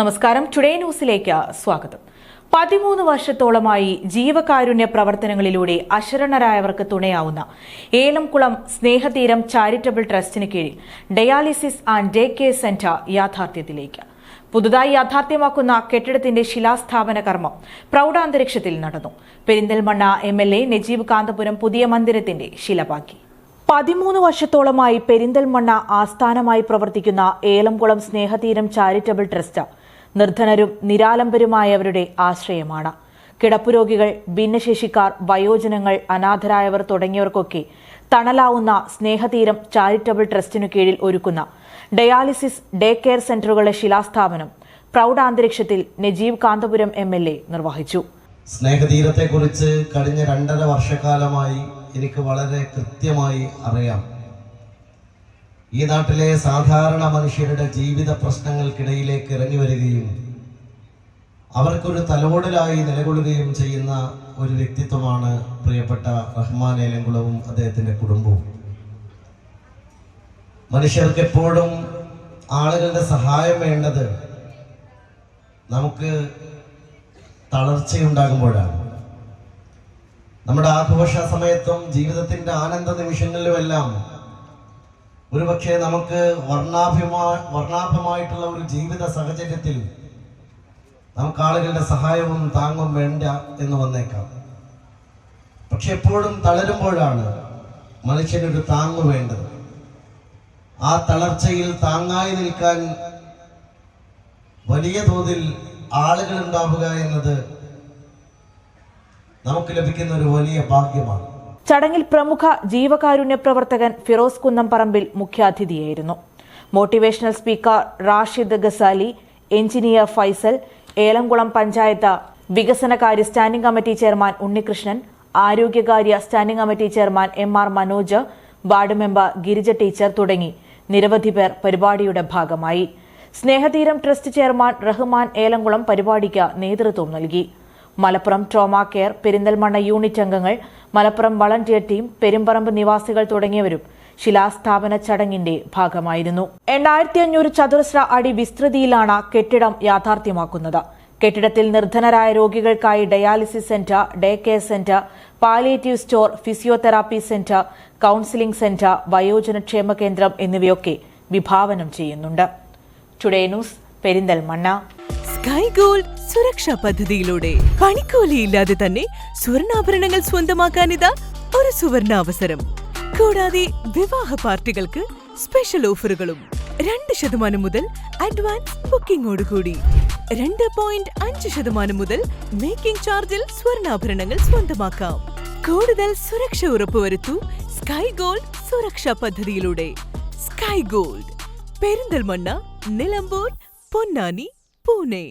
നമസ്കാരം. ടുഡേ ന്യൂസിലേക്ക് സ്വാഗതം. 13 വർഷത്തോളമായി ജീവകാരുണ്യ പ്രവർത്തനങ്ങളിലൂടെ അശരണരായവർക്ക് തുണയാവുന്ന ഏലംകുളം സ്നേഹതീരം ചാരിറ്റബിൾ ട്രസ്റ്റിന് കീഴിൽ dialysis and day care centre യാഥാർത്ഥ്യത്തിലേക്ക്. പുതുതായി യാഥാർത്ഥ്യമാക്കുന്ന കെട്ടിടത്തിന്റെ ശിലാസ്ഥാപന കർമ്മം പ്രൌഢാന്തരീക്ഷത്തിൽ നടന്നു. പെരിന്തൽമണ്ണ MLA നജീബ് കാന്തപുരം പുതിയ മന്ദിരത്തിന്റെ ശിലപാക്കി. 13 വർഷത്തോളമായി പെരിന്തൽമണ്ണ ആസ്ഥാനമായി പ്രവർത്തിക്കുന്ന ഏലംകുളം സ്നേഹതീരം ചാരിറ്റബിൾ ട്രസ്റ്റ് നിർധനരും നിരാലംബരുമായവരുടെ ആശ്രയമാണ്. കിടപ്പുരോഗികൾ, ഭിന്നശേഷിക്കാർ, വയോജനങ്ങൾ, അനാഥരായവർ തുടങ്ങിയവർക്കൊക്കെ തണലാവുന്ന സ്നേഹതീരം ചാരിറ്റബിൾ ട്രസ്റ്റിനു കീഴിൽ ഒരുക്കുന്ന ഡയാലിസിസ് ഡേ കെയർ സെന്ററുകളുടെ ശിലാസ്ഥാപനം പ്രൌഢാന്തരീക്ഷത്തിൽ നജീബ് കാന്തപുരം MLA നിർവഹിച്ചു. സ്നേഹതീരത്തെക്കുറിച്ച് കഴിഞ്ഞ 2.5 വർഷക്കാലമായി എനിക്ക് വളരെ കൃത്യമായി അറിയാം. ഈ നാട്ടിലെ സാധാരണ മനുഷ്യരുടെ ജീവിത പ്രശ്നങ്ങൾക്കിടയിലേക്ക് ഇറങ്ങി വരികയും അവർക്കൊരു തലോടലായി നിലകൊള്ളുകയും ചെയ്യുന്ന ഒരു വ്യക്തിത്വമാണ് പ്രിയപ്പെട്ട റഹ്മാൻ ഏലംകുളവും അദ്ദേഹത്തിൻ്റെ കുടുംബവും. മനുഷ്യർക്ക് എപ്പോഴും ആളുകളുടെ സഹായം വേണ്ടത് നമുക്ക് തളർച്ചയുണ്ടാകുമ്പോഴാണ്. നമ്മുടെ ആഘോഷ സമയത്തും ജീവിതത്തിൻ്റെ ആനന്ദ നിമിഷങ്ങളിലുമെല്ലാം ഒരുപക്ഷെ നമുക്ക് വർണ്ണാഭമായിട്ടുള്ള ഒരു ജീവിത സാഹചര്യത്തിൽ നമുക്ക് ആളുകളുടെ സഹായവും താങ്ങും വേണ്ട എന്ന് വന്നേക്കാം. പക്ഷെ എപ്പോഴും തളരുമ്പോഴാണ് മനുഷ്യനൊരു താങ്ങ് വേണ്ടത്. ആ തളർച്ചയിൽ താങ്ങായി നിൽക്കാൻ വലിയ തോതിൽ ആളുകൾ ഉണ്ടാവുക എന്നത് നമുക്ക് ലഭിക്കുന്ന ഒരു വലിയ ഭാഗ്യമാണ്. ചടങ്ങിൽ പ്രമുഖ ജീവകാരുണ്യ പ്രവർത്തകൻ ഫിറോസ് കുന്നംപറമ്പിൽ മുഖ്യാതിഥിയായിരുന്നു. Motivational speaker Rashid Gazali, engineer Faisal, Elamkulam panchayat വികസനകാര്യ സ്റ്റാൻഡിംഗ് കമ്മിറ്റി ചെയർമാൻ ഉണ്ണികൃഷ്ണൻ, ആരോഗ്യകാര്യ standing committee chairman MR Manoj, ward member Girija teacher തുടങ്ങി നിരവധി പേർ പരിപാടിയുടെ ഭാഗമായി. സ്നേഹതീരം ട്രസ്റ്റ് ചെയർമാൻ റഹ്മാൻ ഏലംകുളം പരിപാടിക്ക് നേതൃത്വം നൽകി. Malappuram trauma care, Perinthalmanna unit അംഗങ്ങൾ, മലപ്പുറം വളണ്ടിയർ ടീം, പെരുമ്പറമ്പ് നിവാസികൾ തുടങ്ങിയവരും ശിലാസ്ഥാപന ചടങ്ങിന്റെ ഭാഗമായിരുന്നു. 8500 ചതുരശ്ര അടി വിസ്തൃതിയിലാണ് കെട്ടിടം യാഥാർത്ഥ്യമാക്കുന്നത്. കെട്ടിടത്തിൽ നിർധനരായ രോഗികൾക്കായി dialysis centre, day care centre, palliative store, physiotherapy centre, counselling centre, വയോജന ക്ഷേമ കേന്ദ്രം എന്നിവയൊക്കെ വിഭാവനം ചെയ്യുന്നുണ്ട്. Today news, Perinthalmanna. Sky gold സുരക്ഷാ പദ്ധതിയിലൂടെ പണിക്കൂലിയില്ലാതെ തന്നെ സ്വർണ്ണാഭരണങ്ങൾ സ്വന്തമാക്കാനിതാ ഒരു സുവർണാവസരം. കൂടാതെ വിവാഹ പാർട്ടികൾക്ക് സ്പെഷ്യൽ ഓഫറുകളും 2% മുതൽ അഡ്വാൻസ് ബുക്കിംഗോടുകൂടി 2.5% മുതൽ മേക്കിംഗ് ചാർജിൽ സ്വർണ്ണാഭരണങ്ങൾ സ്വന്തമാക്കാം. കൂടുതൽ സുരക്ഷ ഉറപ്പുവരുത്തൂ സ്കൈ ഗോൾഡ് സുരക്ഷാ പദ്ധതിയിലൂടെ. Sky gold, Perinthalmanna, Nilambur, Ponnani, Pune.